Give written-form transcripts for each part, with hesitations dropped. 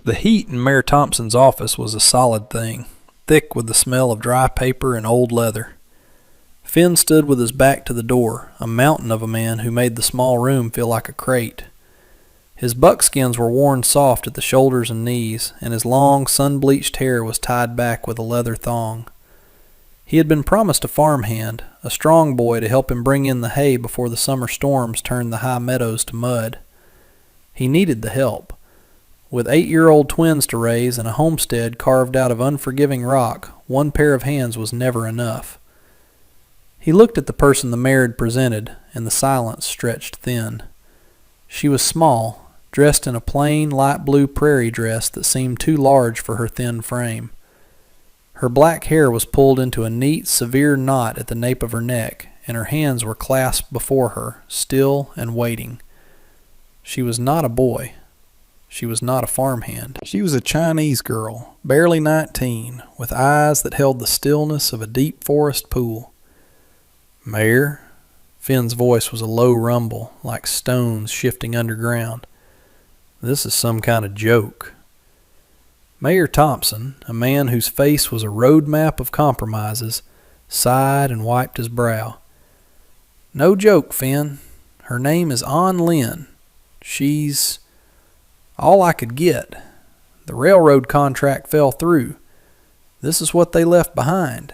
The heat in Mayor Thompson's office was a solid thing, thick with the smell of dry paper and old leather. Finn stood with his back to the door, a mountain of a man who made the small room feel like a crate. His buckskins were worn soft at the shoulders and knees, and his long, sun-bleached hair was tied back with a leather thong. He had been promised a farmhand, a strong boy to help him bring in the hay before the summer storms turned the high meadows to mud. He needed the help. With 8-year-old twins to raise and a homestead carved out of unforgiving rock, one pair of hands was never enough. He looked at the person the mayor had presented, and the silence stretched thin. She was small, dressed in a plain, light blue prairie dress that seemed too large for her thin frame. Her black hair was pulled into a neat, severe knot at the nape of her neck, and her hands were clasped before her, still and waiting. She was not a boy. She was not a farmhand. She was a Chinese girl, barely 19, with eyes that held the stillness of a deep forest pool. "Mayor?" Finn's voice was a low rumble, like stones shifting underground. "This is some kind of joke." Mayor Thompson, a man whose face was a road map of compromises, sighed and wiped his brow. "No joke, Finn. Her name is An Lin. She's all I could get. The railroad contract fell through. This is what they left behind."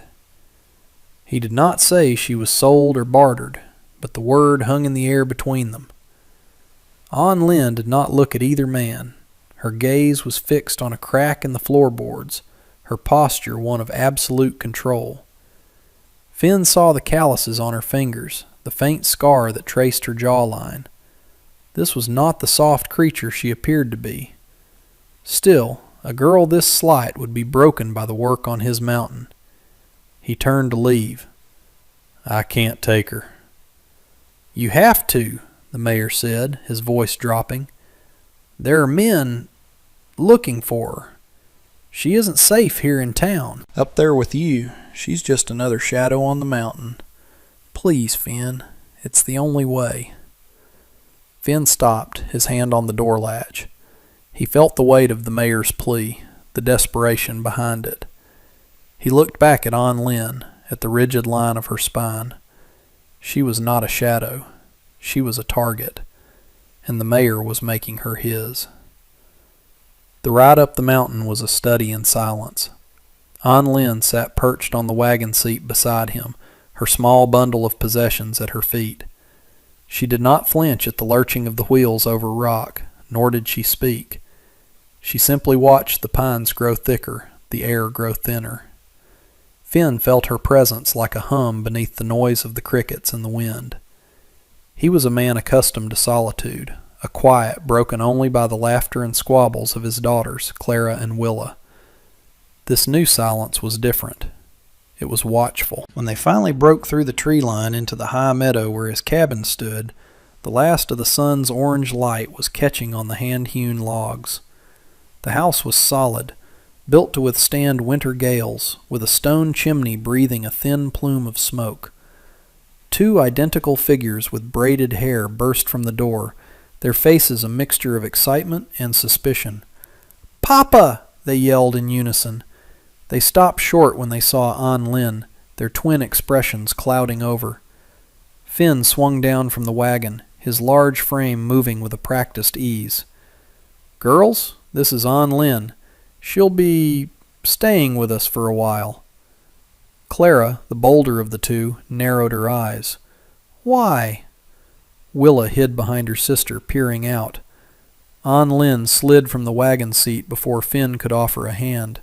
He did not say she was sold or bartered, but the word hung in the air between them. An Lin did not look at either man. Her gaze was fixed on a crack in the floorboards, her posture one of absolute control. Finn saw the calluses on her fingers, the faint scar that traced her jawline. This was not the soft creature she appeared to be. Still, a girl this slight would be broken by the work on his mountain. He turned to leave. "I can't take her." "You have to," the mayor said, his voice dropping. "There are men looking for her. She isn't safe here in town. Up there with you, she's just another shadow on the mountain. Please, Finn, it's the only way." Finn stopped, his hand on the door latch. He felt the weight of the mayor's plea, the desperation behind it. He looked back at An Lin, at the rigid line of her spine. She was not a shadow. She was a target, and the mayor was making her his. The ride up the mountain was a study in silence. An Lin sat perched on the wagon seat beside him, her small bundle of possessions at her feet. She did not flinch at the lurching of the wheels over rock, nor did she speak. She simply watched the pines grow thicker, the air grow thinner. Finn felt her presence like a hum beneath the noise of the crickets and the wind. He was a man accustomed to solitude, a quiet broken only by the laughter and squabbles of his daughters, Clara and Willa. This new silence was different. It was watchful. When they finally broke through the tree line into the high meadow where his cabin stood, the last of the sun's orange light was catching on the hand-hewn logs. The house was solid, built to withstand winter gales, with a stone chimney breathing a thin plume of smoke. Two identical figures with braided hair burst from the door, their faces a mixture of excitement and suspicion. "Papa!" they yelled in unison. They stopped short when they saw An Lin, their twin expressions clouding over. Finn swung down from the wagon, his large frame moving with a practiced ease. "Girls, this is An Lin. She'll be staying with us for a while." Clara, the bolder of the two, narrowed her eyes. "Why?" Willa hid behind her sister, peering out. An Lin slid from the wagon seat before Finn could offer a hand.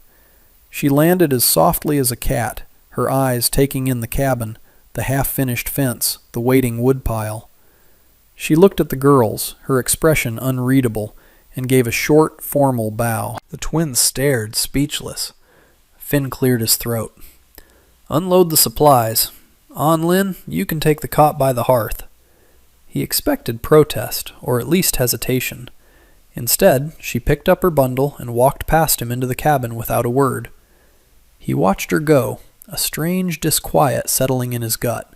She landed as softly as a cat, her eyes taking in the cabin, the half-finished fence, the waiting woodpile. She looked at the girls, her expression unreadable, and gave a short, formal bow. The twins stared, speechless. Finn cleared his throat. "Unload the supplies. An Lin, you can take the cot by the hearth." He expected protest, or at least hesitation. Instead, she picked up her bundle and walked past him into the cabin without a word. He watched her go, a strange disquiet settling in his gut.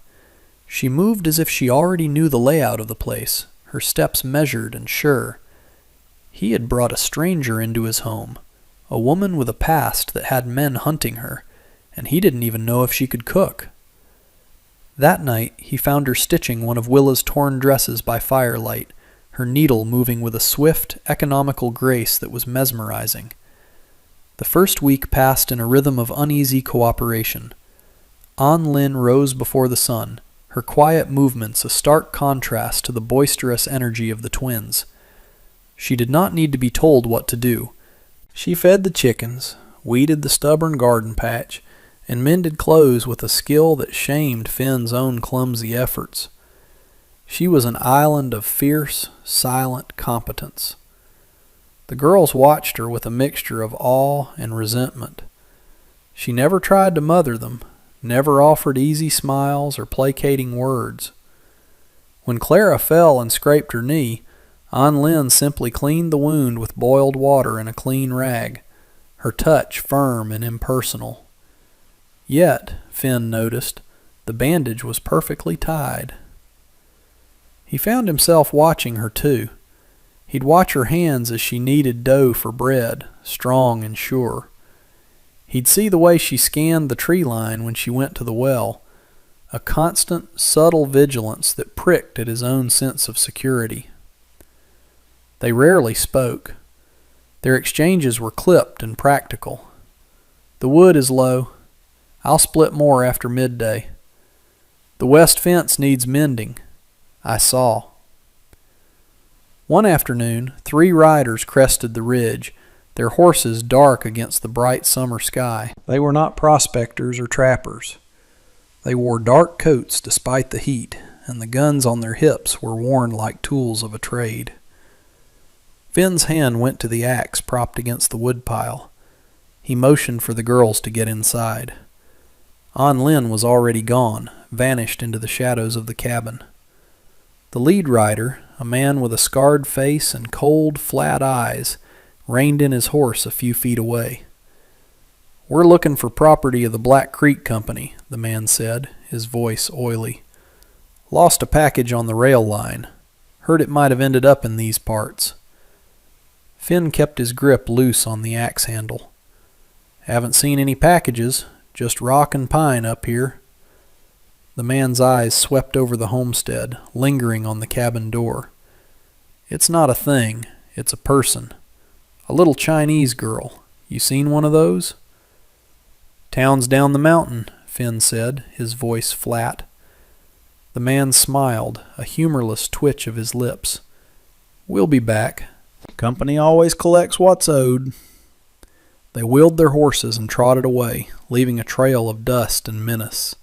She moved as if she already knew the layout of the place, her steps measured and sure. He had brought a stranger into his home, a woman with a past that had men hunting her, and he didn't even know if she could cook. That night he found her stitching one of Willa's torn dresses by firelight, her needle moving with a swift, economical grace that was mesmerizing. The first week passed in a rhythm of uneasy cooperation. An Lin rose before the sun, her quiet movements a stark contrast to the boisterous energy of the twins. She did not need to be told what to do. She fed the chickens, weeded the stubborn garden patch, and mended clothes with a skill that shamed Finn's own clumsy efforts. She was an island of fierce, silent competence. The girls watched her with a mixture of awe and resentment. She never tried to mother them, never offered easy smiles or placating words. When Clara fell and scraped her knee, An Lin simply cleaned the wound with boiled water and a clean rag, her touch firm and impersonal. Yet, Finn noticed, the bandage was perfectly tied. He found himself watching her too. He'd watch her hands as she kneaded dough for bread, strong and sure. He'd see the way she scanned the tree line when she went to the well, a constant, subtle vigilance that pricked at his own sense of security. They rarely spoke. Their exchanges were clipped and practical. "The wood is low. I'll split more after midday. The west fence needs mending. I saw." One afternoon, 3 riders crested the ridge, their horses dark against the bright summer sky. They were not prospectors or trappers. They wore dark coats despite the heat, and the guns on their hips were worn like tools of a trade. Finn's hand went to the axe propped against the woodpile. He motioned for the girls to get inside. An Lin was already gone, vanished into the shadows of the cabin. The lead rider, a man with a scarred face and cold, flat eyes, reined in his horse a few feet away. "We're looking for property of the Black Creek Company," the man said, his voice oily. "Lost a package on the rail line. Heard it might have ended up in these parts." Finn kept his grip loose on the axe handle. "Haven't seen any packages, just rock and pine up here." The man's eyes swept over the homestead, lingering on the cabin door. "It's not a thing, it's a person. A little Chinese girl. You seen one of those?" "Town's down the mountain," Finn said, his voice flat. The man smiled, a humorless twitch of his lips. "We'll be back. Company always collects what's owed." They wheeled their horses and trotted away, leaving a trail of dust and menace.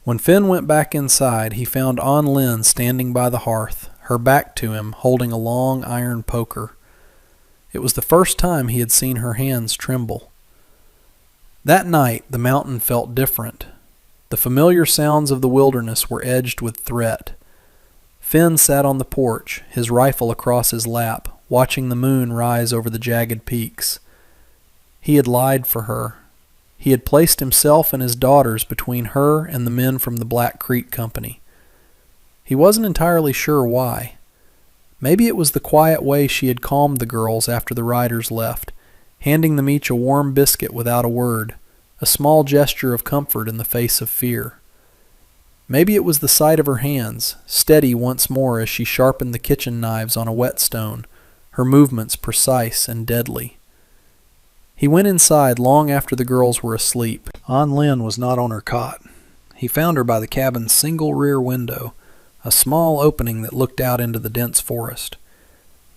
When Finn went back inside, he found An Lin standing by the hearth, her back to him, holding a long iron poker. It was the first time he had seen her hands tremble. That night, the mountain felt different. The familiar sounds of the wilderness were edged with threat. Finn sat on the porch, his rifle across his lap, watching the moon rise over the jagged peaks. He had lied for her. He had placed himself and his daughters between her and the men from the Black Creek Company. He wasn't entirely sure why. Maybe it was the quiet way she had calmed the girls after the riders left, handing them each a warm biscuit without a word, a small gesture of comfort in the face of fear. Maybe it was the sight of her hands, steady once more as she sharpened the kitchen knives on a whetstone, her movements precise and deadly. He went inside long after the girls were asleep. An Lin was not on her cot. He found her by the cabin's single rear window, a small opening that looked out into the dense forest.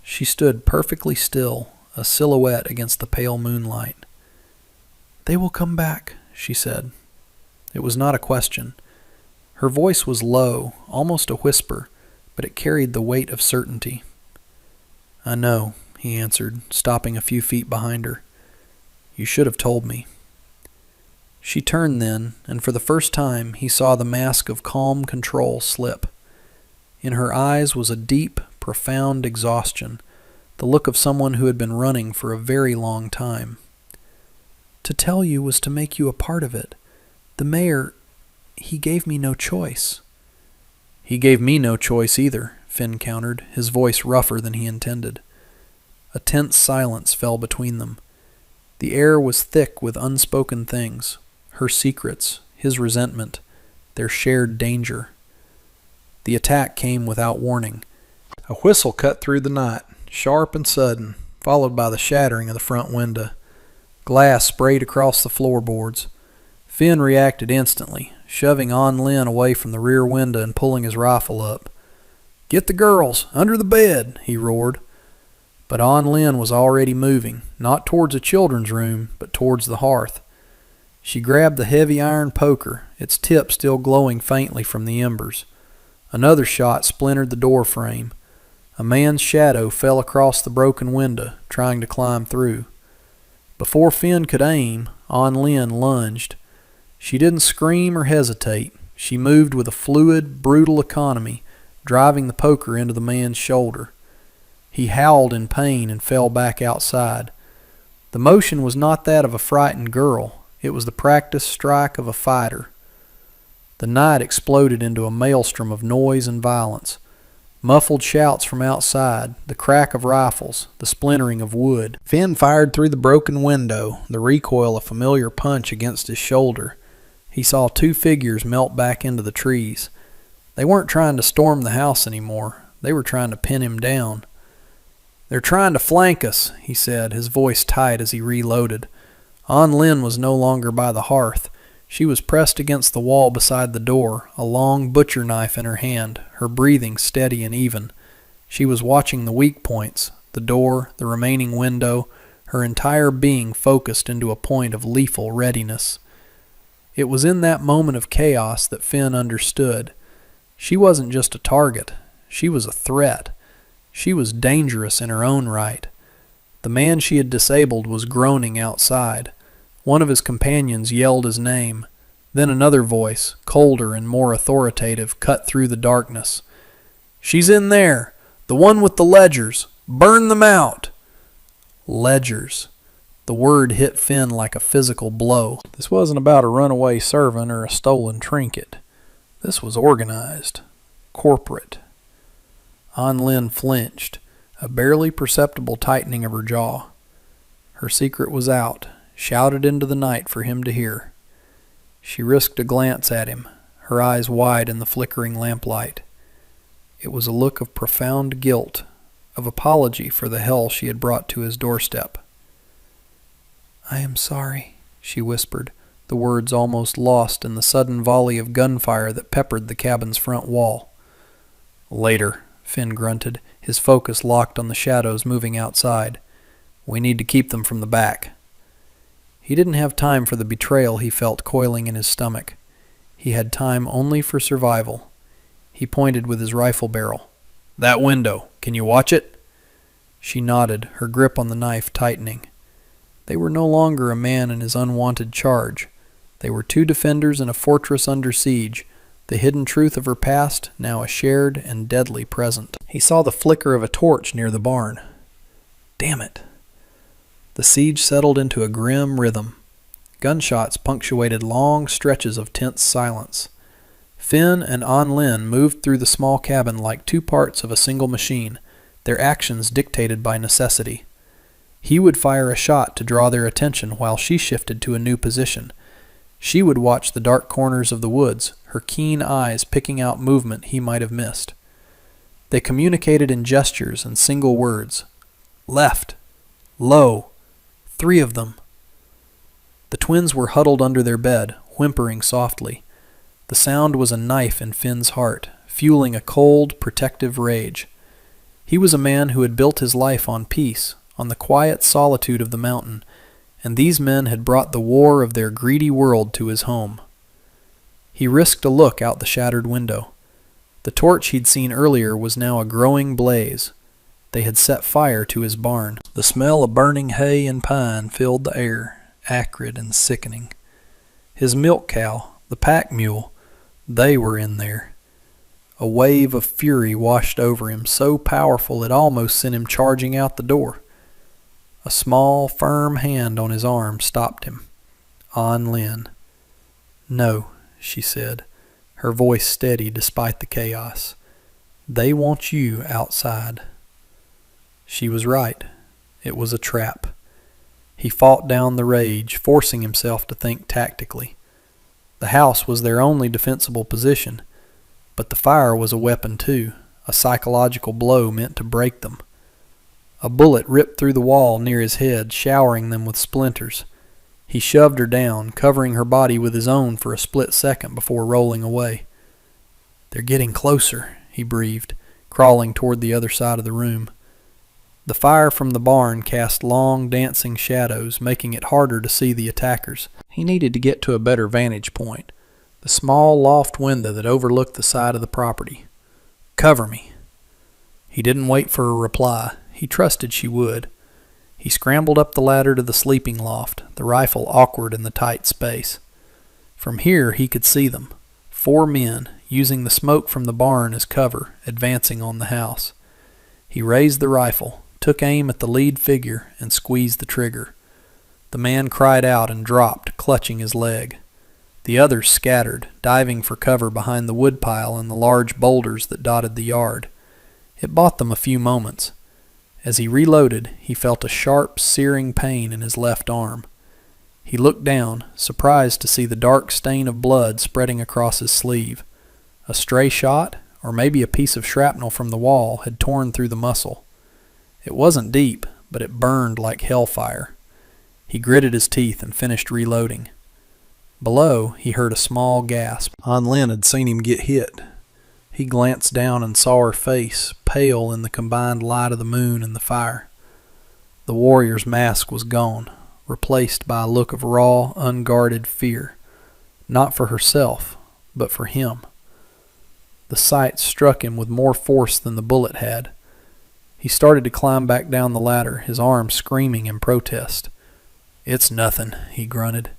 She stood perfectly still, a silhouette against the pale moonlight. "They will come back," she said. It was not a question. Her voice was low, almost a whisper, but it carried the weight of certainty. "I know," he answered, stopping a few feet behind her. "You should have told me." She turned then, and for the first time he saw the mask of calm control slip. In her eyes was a deep, profound exhaustion, the look of someone who had been running for a very long time. "To tell you was to make you a part of it. The mayor, he gave me no choice." "He gave me no choice either," Finn countered, his voice rougher than he intended. A tense silence fell between them. The air was thick with unspoken things, her secrets, his resentment, their shared danger. The attack came without warning. A whistle cut through the night, sharp and sudden, followed by the shattering of the front window. Glass sprayed across the floorboards. Finn reacted instantly, shoving An Lin away from the rear window and pulling his rifle up. "Get the girls! Under the bed!" he roared. But An Lin was already moving, not towards a children's room, but towards the hearth. She grabbed the heavy iron poker, its tip still glowing faintly from the embers. Another shot splintered the door frame. A man's shadow fell across the broken window, trying to climb through. Before Finn could aim, An Lin lunged. She didn't scream or hesitate. She moved with a fluid, brutal economy, driving the poker into the man's shoulder. He howled in pain and fell back outside. The motion was not that of a frightened girl. It was the practiced strike of a fighter. The night exploded into a maelstrom of noise and violence. Muffled shouts from outside, the crack of rifles, the splintering of wood. Finn fired through the broken window, the recoil a familiar punch against his shoulder. He saw two figures melt back into the trees. They weren't trying to storm the house anymore. They were trying to pin him down. "They're trying to flank us," he said, his voice tight as he reloaded. An Lin was no longer by the hearth. She was pressed against the wall beside the door, a long butcher knife in her hand, her breathing steady and even. She was watching the weak points, the door, the remaining window, her entire being focused into a point of lethal readiness. It was in that moment of chaos that Finn understood. She wasn't just a target. She was a threat. She was dangerous in her own right. The man she had disabled was groaning outside. One of his companions yelled his name. Then another voice, colder and more authoritative, cut through the darkness. "She's in there! The one with the ledgers! Burn them out!" Ledgers. The word hit Finn like a physical blow. This wasn't about a runaway servant or a stolen trinket. This was organized. Corporate. An Lin flinched, a barely perceptible tightening of her jaw. Her secret was out, shouted into the night for him to hear. She risked a glance at him, her eyes wide in the flickering lamplight. It was a look of profound guilt, of apology for the hell she had brought to his doorstep. "I am sorry," she whispered, the words almost lost in the sudden volley of gunfire that peppered the cabin's front wall. "Later," Finn grunted, his focus locked on the shadows moving outside. "We need to keep them from the back." He didn't have time for the betrayal he felt coiling in his stomach. He had time only for survival. He pointed with his rifle barrel. "That window. Can you watch it?" She nodded, her grip on the knife tightening. They were no longer a man and his unwanted charge. They were two defenders in a fortress under siege, the hidden truth of her past now a shared and deadly present. He saw the flicker of a torch near the barn. Damn it. The siege settled into a grim rhythm. Gunshots punctuated long stretches of tense silence. Finn and An Lin moved through the small cabin like two parts of a single machine, their actions dictated by necessity. He would fire a shot to draw their attention while she shifted to a new position. She would watch the dark corners of the woods, her keen eyes picking out movement he might have missed. They communicated in gestures and single words. Left. Low. 3 of them. The twins were huddled under their bed, whimpering softly. The sound was a knife in Finn's heart, fueling a cold, protective rage. He was a man who had built his life on peace, on the quiet solitude of the mountain, and these men had brought the war of their greedy world to his home. He risked a look out the shattered window. The torch he'd seen earlier was now a growing blaze. They had set fire to his barn. The smell of burning hay and pine filled the air, acrid and sickening. His milk cow, the pack mule, they were in there. A wave of fury washed over him, so powerful it almost sent him charging out the door. A small, firm hand on his arm stopped him. An Lin. "No," she said, her voice steady despite the chaos. "They want you outside." She was right. It was a trap. He fought down the rage, forcing himself to think tactically. The house was their only defensible position, but the fire was a weapon too, a psychological blow meant to break them. A bullet ripped through the wall near his head, showering them with splinters. He shoved her down, covering her body with his own for a split second before rolling away. "They're getting closer," he breathed, crawling toward the other side of the room. The fire from the barn cast long, dancing shadows, making it harder to see the attackers. He needed to get to a better vantage point, the small loft window that overlooked the side of the property. "Cover me." He didn't wait for a reply. He trusted she would. He scrambled up the ladder to the sleeping loft, the rifle awkward in the tight space. From here he could see them, 4 men, using the smoke from the barn as cover, advancing on the house. He raised the rifle, took aim at the lead figure, and squeezed the trigger. The man cried out and dropped, clutching his leg. The others scattered, diving for cover behind the woodpile and the large boulders that dotted the yard. It bought them a few moments. As he reloaded, he felt a sharp, searing pain in his left arm. He looked down, surprised to see the dark stain of blood spreading across his sleeve. A stray shot, or maybe a piece of shrapnel from the wall, had torn through the muscle. It wasn't deep, but it burned like hellfire. He gritted his teeth and finished reloading. Below, he heard a small gasp. An Lin had seen him get hit. He glanced down and saw her face, pale in the combined light of the moon and the fire. The warrior's mask was gone, replaced by a look of raw, unguarded fear, not for herself, but for him. The sight struck him with more force than the bullet had. He started to climb back down the ladder, his arms screaming in protest. "It's nothing," he grunted.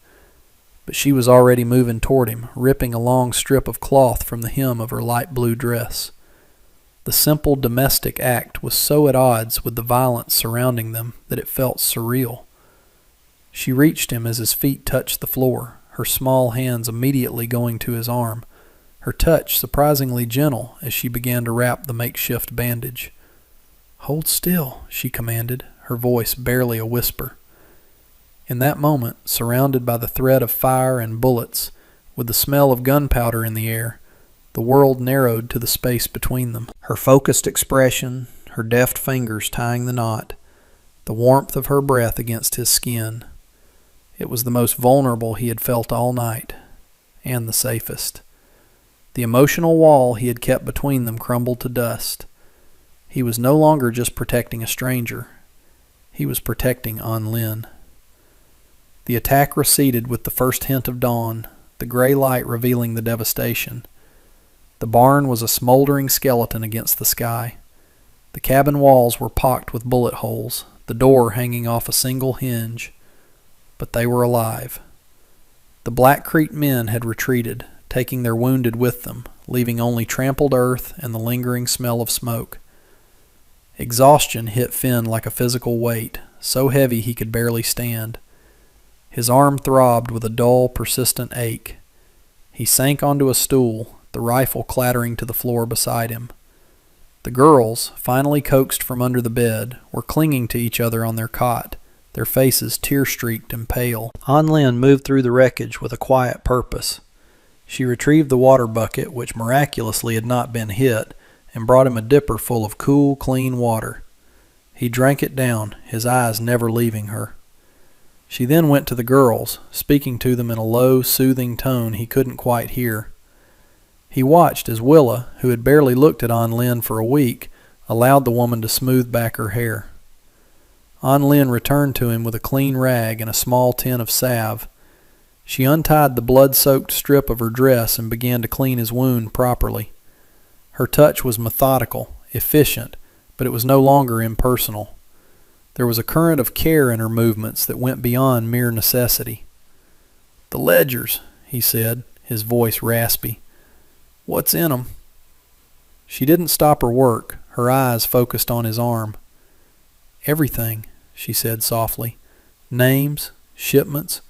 But she was already moving toward him, ripping a long strip of cloth from the hem of her light blue dress. The simple domestic act was so at odds with the violence surrounding them that it felt surreal. She reached him as his feet touched the floor, her small hands immediately going to his arm, her touch surprisingly gentle as she began to wrap the makeshift bandage. "Hold still," she commanded, her voice barely a whisper. In that moment, surrounded by the threat of fire and bullets, with the smell of gunpowder in the air, the world narrowed to the space between them. Her focused expression, her deft fingers tying the knot, the warmth of her breath against his skin. It was the most vulnerable he had felt all night, and the safest. The emotional wall he had kept between them crumbled to dust. He was no longer just protecting a stranger. He was protecting An Lin. The attack receded with the first hint of dawn, the gray light revealing the devastation. The barn was a smoldering skeleton against the sky. The cabin walls were pocked with bullet holes, the door hanging off a single hinge. But they were alive. The Black Creek men had retreated, taking their wounded with them, leaving only trampled earth and the lingering smell of smoke. Exhaustion hit Finn like a physical weight, so heavy he could barely stand. His arm throbbed with a dull, persistent ache. He sank onto a stool, the rifle clattering to the floor beside him. The girls, finally coaxed from under the bed, were clinging to each other on their cot, their faces tear-streaked and pale. An Lin moved through the wreckage with a quiet purpose. She retrieved the water bucket, which miraculously had not been hit, and brought him a dipper full of cool, clean water. He drank it down, his eyes never leaving her. She then went to the girls, speaking to them in a low, soothing tone he couldn't quite hear. He watched as Willa, who had barely looked at An Lin for a week, allowed the woman to smooth back her hair. An Lin returned to him with a clean rag and a small tin of salve. She untied the blood-soaked strip of her dress and began to clean his wound properly. Her touch was methodical, efficient, but it was no longer impersonal. There was a current of care in her movements that went beyond mere necessity. "The ledgers," he said, his voice raspy. "What's in 'em?" She didn't stop her work, her eyes focused on his arm. "Everything," she said softly. "Names, shipments,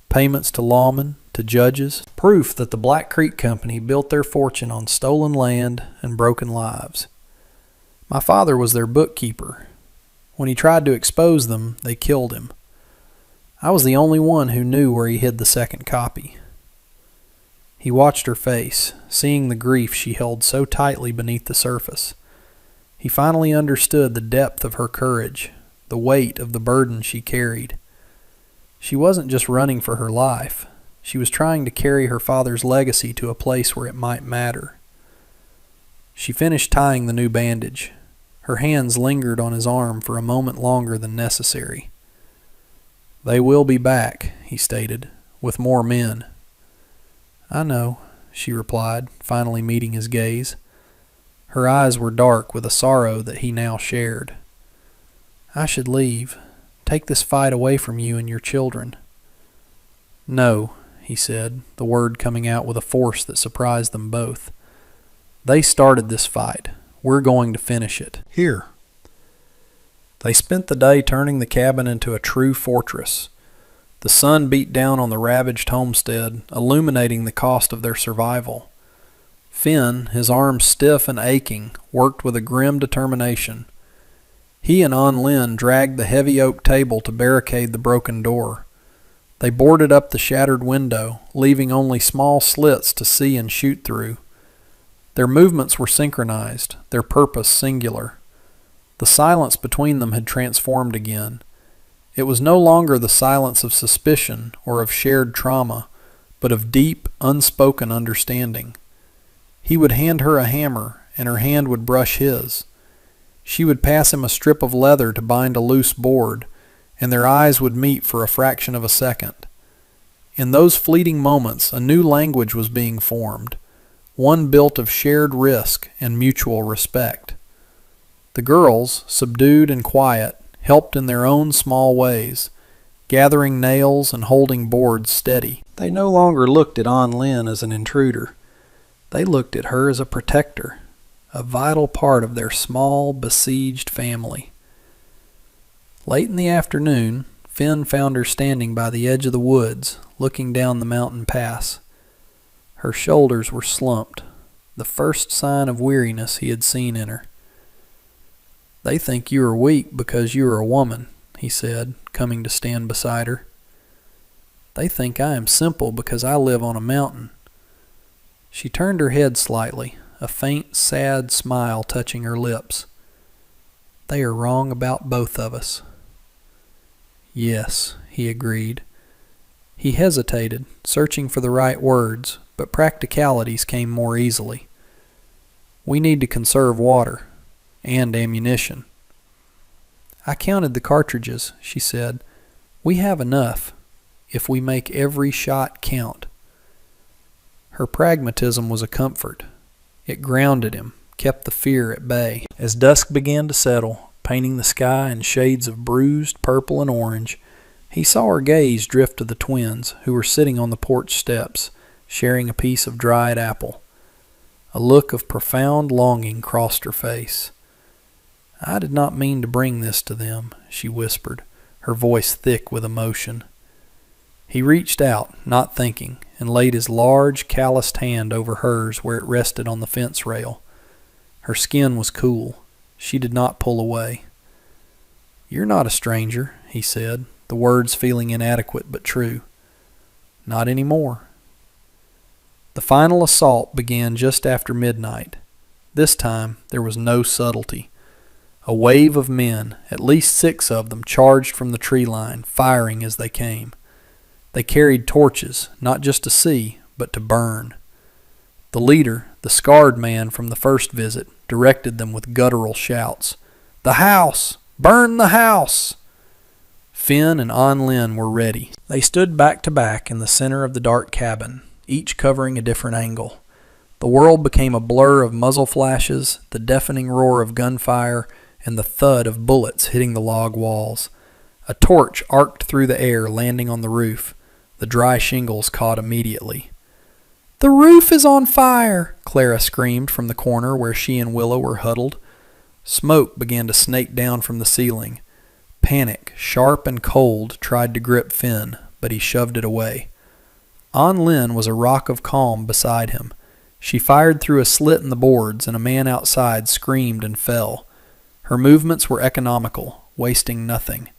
payments to lawmen, to judges. Proof that the Black Creek Company built their fortune on stolen land and broken lives. My father was their bookkeeper. When he tried to expose them, they killed him. I was the only one who knew where he hid the second copy." He watched her face, seeing the grief she held so tightly beneath the surface. He finally understood the depth of her courage, the weight of the burden she carried. She wasn't just running for her life. She was trying to carry her father's legacy to a place where it might matter. She finished tying the new bandage. Her hands lingered on his arm for a moment longer than necessary. "They will be back," he stated, "with more men." "I know," she replied, finally meeting his gaze. Her eyes were dark with a sorrow that he now shared. "I should leave. Take this fight away from you and your children." "No," he said, the word coming out with a force that surprised them both. "They started this fight. We're going to finish it. Here." They spent the day turning the cabin into a true fortress. The sun beat down on the ravaged homestead, illuminating the cost of their survival. Finn, his arms stiff and aching, worked with a grim determination. He and An Lin dragged the heavy oak table to barricade the broken door. They boarded up the shattered window, leaving only small slits to see and shoot through. Their movements were synchronized, their purpose singular. The silence between them had transformed again. It was no longer the silence of suspicion or of shared trauma, but of deep, unspoken understanding. He would hand her a hammer, and her hand would brush his. She would pass him a strip of leather to bind a loose board, and their eyes would meet for a fraction of a second. In those fleeting moments, a new language was being formed, one built of shared risk and mutual respect. The girls, subdued and quiet, helped in their own small ways, gathering nails and holding boards steady. They no longer looked at An Lin as an intruder. They looked at her as a protector, a vital part of their small, besieged family. Late in the afternoon, Finn found her standing by the edge of the woods, looking down the mountain pass. Her shoulders were slumped, the first sign of weariness he had seen in her. "They think you are weak because you are a woman," he said, coming to stand beside her. "They think I am simple because I live on a mountain." She turned her head slightly, a faint, sad smile touching her lips. "They are wrong about both of us." "Yes," he agreed. He hesitated, searching for the right words, but practicalities came more easily. "We need to conserve water. And ammunition." "I counted the cartridges," she said. "We have enough, if we make every shot count." Her pragmatism was a comfort. It grounded him, kept the fear at bay. As dusk began to settle, painting the sky in shades of bruised purple and orange, he saw her gaze drift to the twins, who were sitting on the porch steps, sharing a piece of dried apple. A look of profound longing crossed her face. "I did not mean to bring this to them," she whispered, her voice thick with emotion. He reached out, not thinking, and laid his large, calloused hand over hers where it rested on the fence rail. Her skin was cool. She did not pull away. "You're not a stranger," he said, the words feeling inadequate but true. "Not anymore." The final assault began just after midnight. This time there was no subtlety. A wave of men, at least 6 of them, charged from the tree line, firing as they came. They carried torches, not just to see, but to burn. The leader, the scarred man from the first visit, directed them with guttural shouts. "The house! Burn the house!" Finn and An Lin were ready. They stood back to back in the center of the dark cabin, each covering a different angle. The world became a blur of muzzle flashes, the deafening roar of gunfire, and the thud of bullets hitting the log walls. A torch arced through the air, landing on the roof. The dry shingles caught immediately. "The roof is on fire!" Clara screamed from the corner where she and Willow were huddled. Smoke began to snake down from the ceiling. Panic, sharp and cold, tried to grip Finn, but he shoved it away. An Lin was a rock of calm beside him. She fired through a slit in the boards, and a man outside screamed and fell. Her movements were economical, wasting nothing.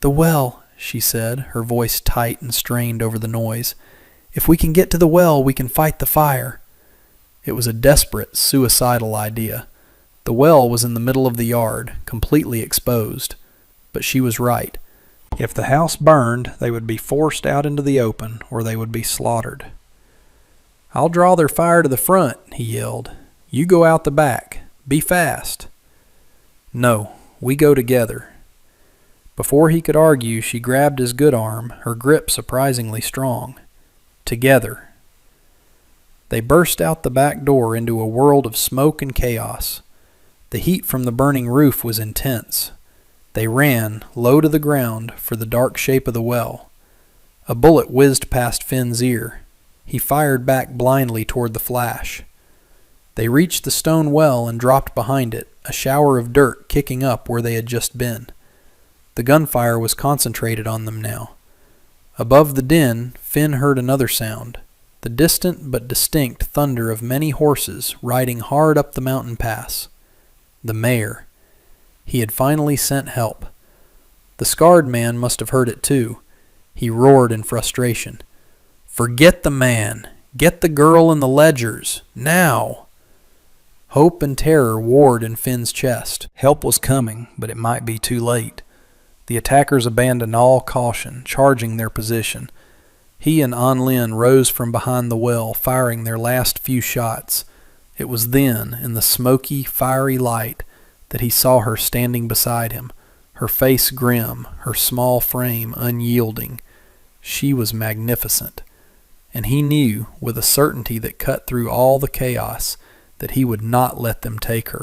"The well," she said, her voice tight and strained over the noise. "If we can get to the well, we can fight the fire." It was a desperate, suicidal idea. The well was in the middle of the yard, completely exposed. But she was right. If the house burned, they would be forced out into the open, or they would be slaughtered. "I'll draw their fire to the front," he yelled. "You go out the back. Be fast." "No, we go together." Before he could argue, she grabbed his good arm, her grip surprisingly strong. Together. They burst out the back door into a world of smoke and chaos. The heat from the burning roof was intense. They ran, low to the ground, for the dark shape of the well. A bullet whizzed past Finn's ear. He fired back blindly toward the flash. They reached the stone well and dropped behind it, a shower of dirt kicking up where they had just been. The gunfire was concentrated on them now. Above the din, Finn heard another sound, the distant but distinct thunder of many horses riding hard up the mountain pass. The mayor. He had finally sent help. The scarred man must have heard it too. He roared in frustration. "Forget the man! Get the girl and the ledgers! Now!" Hope and terror warred in Finn's chest. Help was coming, but it might be too late. The attackers abandoned all caution, charging their position. He and An Lin rose from behind the well, firing their last few shots. It was then, in the smoky, fiery light, that he saw her standing beside him, her face grim, her small frame unyielding. She was magnificent, and he knew, with a certainty that cut through all the chaos, that he would not let them take her.